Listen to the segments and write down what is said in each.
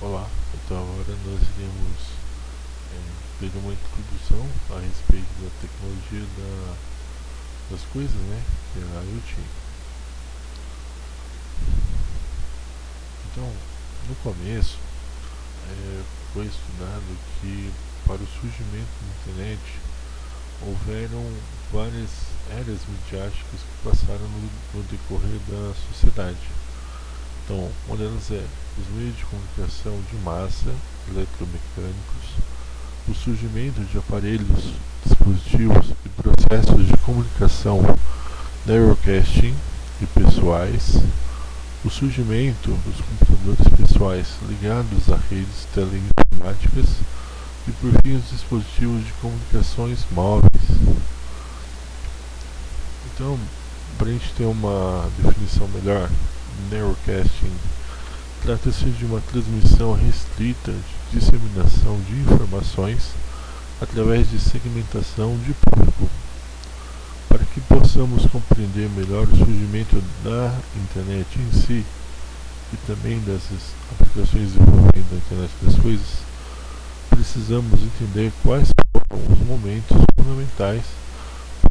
Olá, então agora nós iremos ter uma introdução a respeito da tecnologia das coisas, né, que é a IoT. Então, no começo, foi estudado que para o surgimento da internet houveram várias eras midiáticas que passaram no decorrer da sociedade. Então, uma delas é os meios de comunicação de massa, eletromecânicos, o surgimento de aparelhos, dispositivos e processos de comunicação narrowcasting e pessoais, o surgimento dos computadores pessoais ligados a redes teleinformáticas e, por fim, os dispositivos de comunicações móveis. Então, para a gente ter uma definição melhor, narrowcasting trata-se de uma transmissão restrita de disseminação de informações através de segmentação de público. Para que possamos compreender melhor o surgimento da internet em si e também dessas aplicações envolvendo a internet das coisas, precisamos entender quais foram os momentos fundamentais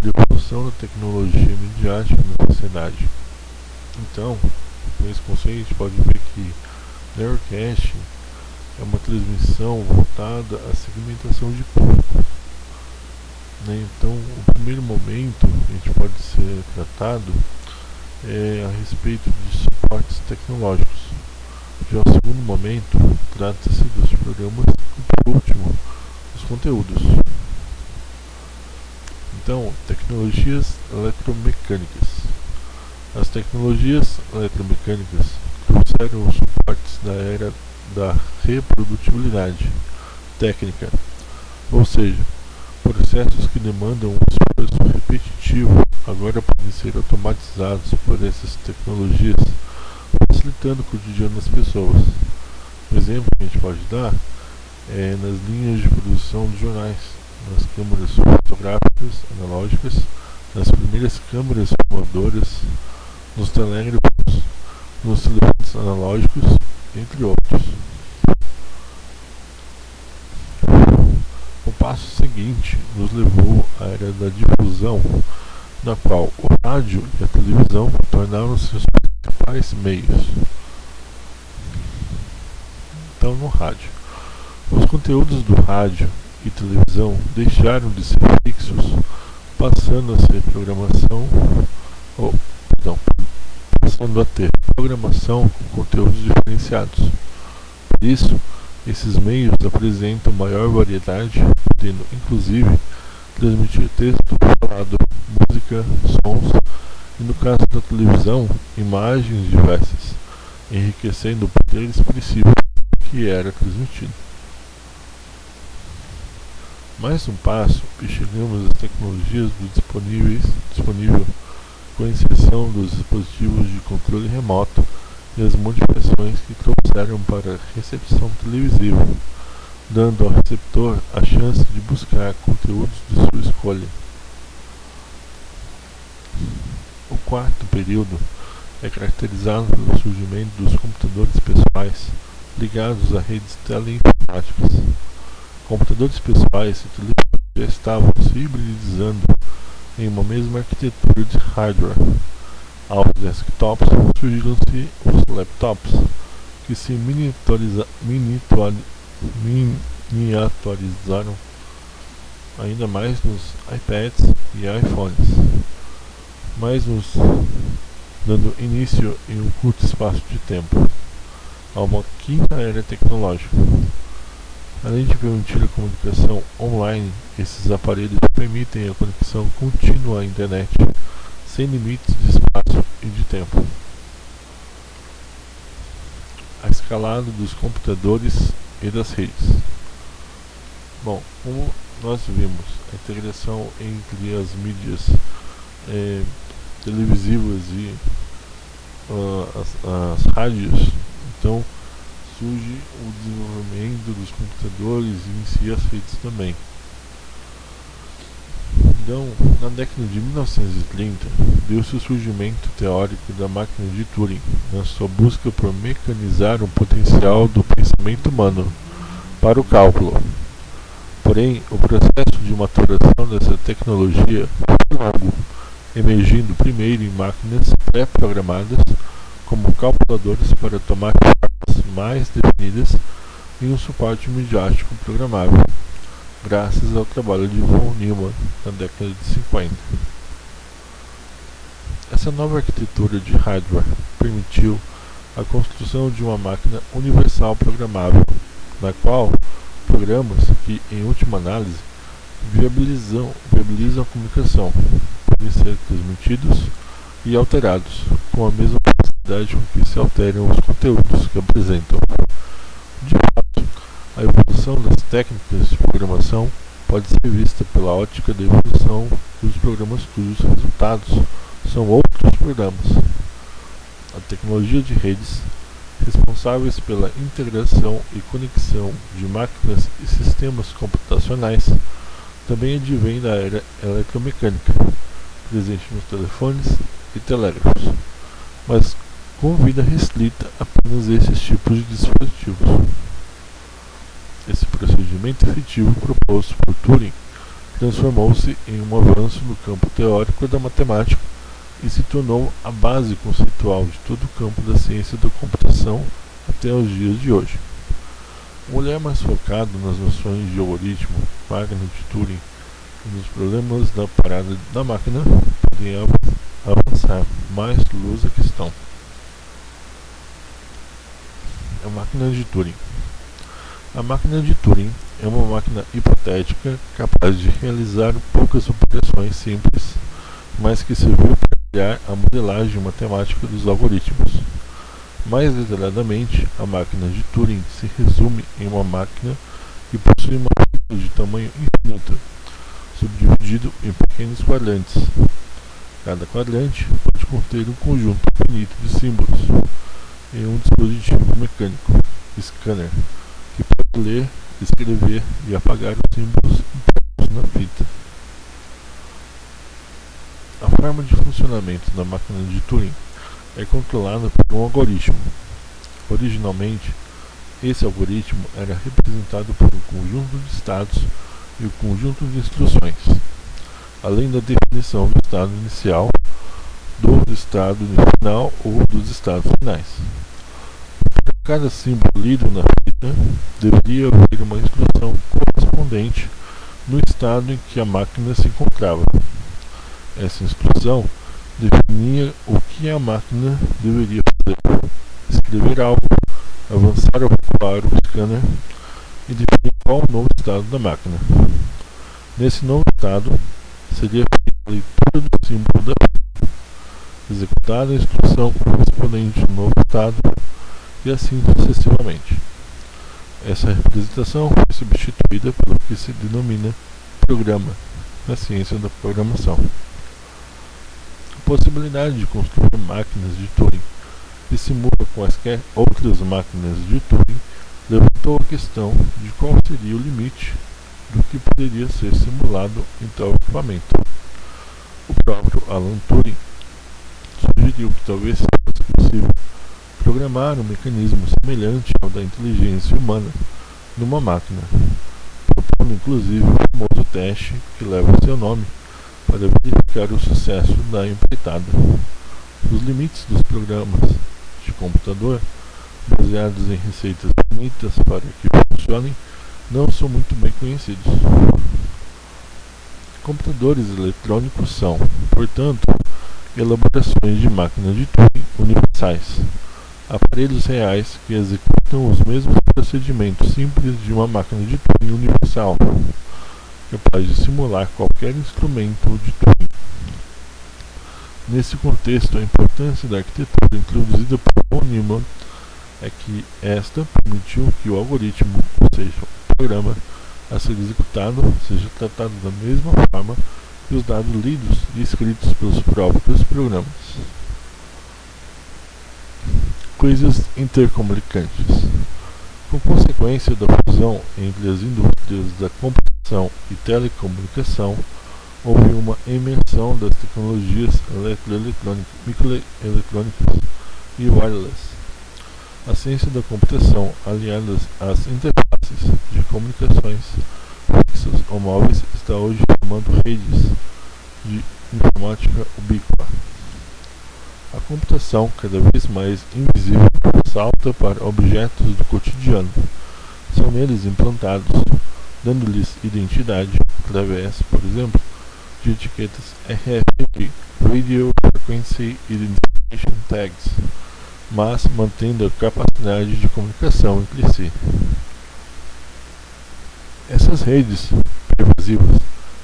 de evolução da tecnologia midiática na sociedade. Então, com esse conceito, a gente pode ver que narrowcasting é uma transmissão voltada à segmentação de público. Então, o primeiro momento que a gente pode ser tratado é a respeito de suportes tecnológicos. Já o segundo momento trata-se dos programas e, por último, os conteúdos. Então, tecnologias eletromecânicas. As tecnologias eletromecânicas trouxeram os suportes da era da reprodutibilidade técnica, ou seja, processos que demandam um esforço repetitivo agora podem ser automatizados por essas tecnologias, facilitando o cotidiano das pessoas. Um exemplo que a gente pode dar é nas linhas de produção de jornais, nas câmeras fotográficas analógicas, nas primeiras câmeras filmadoras, nos telégrafos, nos telefones analógicos, entre outros. O passo seguinte nos levou à era da difusão, na qual o rádio e a televisão tornaram-se os principais meios. Então, no rádio, os conteúdos do rádio e televisão deixaram de ser fixos, passando a ser passando a ter programação com conteúdos diferenciados. Por isso, esses meios apresentam maior variedade, podendo inclusive transmitir texto falado, música, sons e, no caso da televisão, imagens diversas, enriquecendo o poder expressivo que era transmitido. Mais um passo e chegamos às tecnologias disponível com a inserção dos dispositivos de controle remoto e as modificações que trouxeram para a recepção televisiva, dando ao receptor a chance de buscar conteúdos de sua escolha. O quarto período é caracterizado pelo surgimento dos computadores pessoais ligados a redes teleinformáticas. Computadores pessoais e telefones já estavam se hibridizando em uma mesma arquitetura de hardware. Aos desktops surgiram-se os laptops, que se miniaturizaram ainda mais nos iPads e iPhones, mas nos dando início em um curto espaço de tempo a uma quinta era tecnológica. Além de permitir a comunicação online, esses aparelhos permitem a conexão contínua à internet, sem limites de espaço e de tempo. A escalada dos computadores e das redes. Bom, como nós vimos, a integração entre as mídias televisivas e as rádios, então surge o desenvolvimento dos computadores e em si as redes também. Então, na década de 1930, deu-se o surgimento teórico da máquina de Turing, na sua busca por mecanizar o potencial do pensamento humano para o cálculo. Porém, o processo de maturação dessa tecnologia foi longo, emergindo primeiro em máquinas pré-programadas, como calculadores para tomar formas mais definidas e um suporte midiático programável, graças ao trabalho de von Neumann na década de 50. Essa nova arquitetura de hardware permitiu a construção de uma máquina universal programável, na qual programas que, em última análise, viabilizam a comunicação podem ser transmitidos e alterados com a mesma velocidade com que se alteram os conteúdos que apresentam. De fato, a evolução das técnicas de programação pode ser vista pela ótica da evolução dos programas cujos resultados são outros programas. A tecnologia de redes, responsáveis pela integração e conexão de máquinas e sistemas computacionais, também advém da era eletromecânica, presente nos telefones e telégrafos, mas com vida restrita apenas a esses tipos de dispositivos. Esse procedimento efetivo proposto por Turing transformou-se em um avanço no campo teórico da matemática e se tornou a base conceitual de todo o campo da ciência da computação até os dias de hoje. Um olhar mais focado nas noções de algoritmo, máquina de Turing e nos problemas da parada da máquina podem avançar mais luz à questão. A máquina de Turing. A máquina de Turing é uma máquina hipotética capaz de realizar poucas operações simples, mas que serviu para criar a modelagem matemática dos algoritmos. Mais detalhadamente, a máquina de Turing se resume em uma máquina que possui uma fita de tamanho infinito, subdividido em pequenos quadrantes. Cada quadrante pode conter um conjunto finito de símbolos em um dispositivo mecânico, scanner, que pode ler, escrever e apagar os símbolos impressos na fita. A forma de funcionamento da máquina de Turing é controlada por um algoritmo. Originalmente, esse algoritmo era representado por um conjunto de estados e um conjunto de instruções, além da definição do estado inicial, do estado final ou dos estados finais. Para cada símbolo lido na fita, deveria haver uma instrução correspondente no estado em que a máquina se encontrava. Essa instrução definia o que a máquina deveria fazer: escrever algo, avançar ou recuar o scanner e definir qual o novo estado da máquina. Nesse novo estado, seria feita a leitura do símbolo da fita, executada a instrução correspondente ao novo estado e assim sucessivamente. Essa representação foi substituída pelo que se denomina programa na ciência da programação. A possibilidade de construir máquinas de Turing que simulam quaisquer outras máquinas de Turing levantou a questão de qual seria o limite do que poderia ser simulado em tal equipamento. O próprio Alan Turing sugeriu que talvez fosse possível programar um mecanismo semelhante ao da inteligência humana numa máquina, propondo inclusive o famoso teste que leva seu nome para verificar o sucesso da empreitada. Os limites dos programas de computador, baseados em receitas bonitas para que funcionem, não são muito bem conhecidos. Computadores eletrônicos são, portanto, elaborações de máquinas de Turing universais, aparelhos reais que executam os mesmos procedimentos simples de uma máquina de Turing universal, capaz de simular qualquer instrumento de Turing. Nesse contexto, a importância da arquitetura introduzida por von Neumann é que esta permitiu que o algoritmo, ou seja, o programa a ser executado, seja tratado da mesma forma que os dados lidos e escritos pelos próprios programas. Coisas intercomunicantes. Com consequência da fusão entre as indústrias da computação e telecomunicação, houve uma imersão das tecnologias microeletrônicas e wireless. A ciência da computação, aliada às interfaces de comunicações fixas ou móveis, está hoje formando redes de informática ubíqua. A computação, cada vez mais invisível, salta para objetos do cotidiano. São neles implantados, dando-lhes identidade através, por exemplo, de etiquetas RFID, Radio Frequency Identification Tags, mas mantendo a capacidade de comunicação entre si. Essas redes pervasivas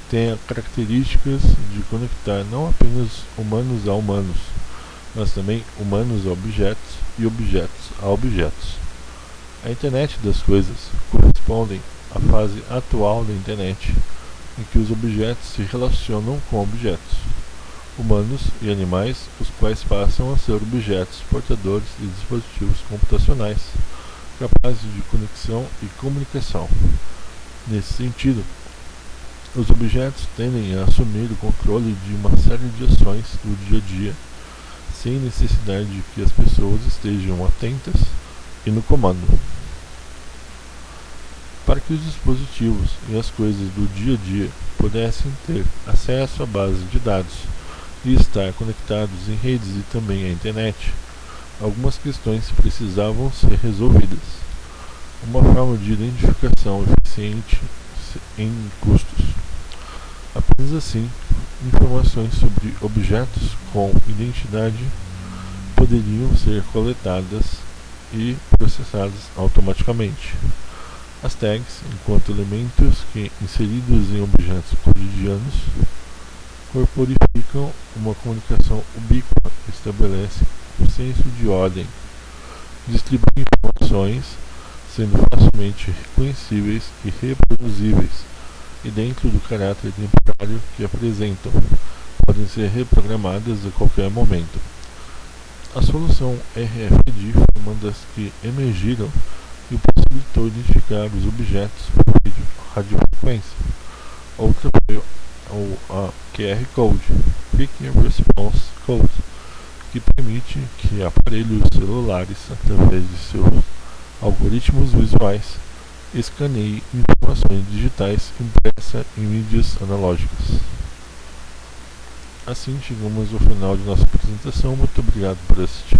têm as características de conectar não apenas humanos a humanos, mas também humanos a objetos e objetos a objetos. A internet das coisas corresponde à fase atual da internet, em que os objetos se relacionam com objetos, humanos e animais, os quais passam a ser objetos portadores de dispositivos computacionais, capazes de conexão e comunicação. Nesse sentido, os objetos tendem a assumir o controle de uma série de ações do dia a dia, sem necessidade de que as pessoas estejam atentas e no comando. Para que os dispositivos e as coisas do dia a dia pudessem ter acesso à base de dados e estar conectados em redes e também à internet, algumas questões precisavam ser resolvidas. Uma forma de identificação eficiente em custos. Apenas assim, informações sobre objetos com identidade poderiam ser coletadas e processadas automaticamente. As tags, enquanto elementos que, inseridos em objetos cotidianos, corporificam uma comunicação ubíqua que estabelece um senso de ordem, distribui informações, sendo facilmente reconhecíveis e reproduzíveis, e dentro do caráter temporário que apresentam, podem ser reprogramadas a qualquer momento. A solução RFID foi uma das que emergiram e possibilitou identificar os objetos por radiofrequência. Outra foi a QR Code, Quick Response Code, que permite que aparelhos celulares, através de seus algoritmos visuais, escaneiem informações digitais impressas em mídias analógicas. Assim chegamos ao final de nossa apresentação. Muito obrigado por assistir.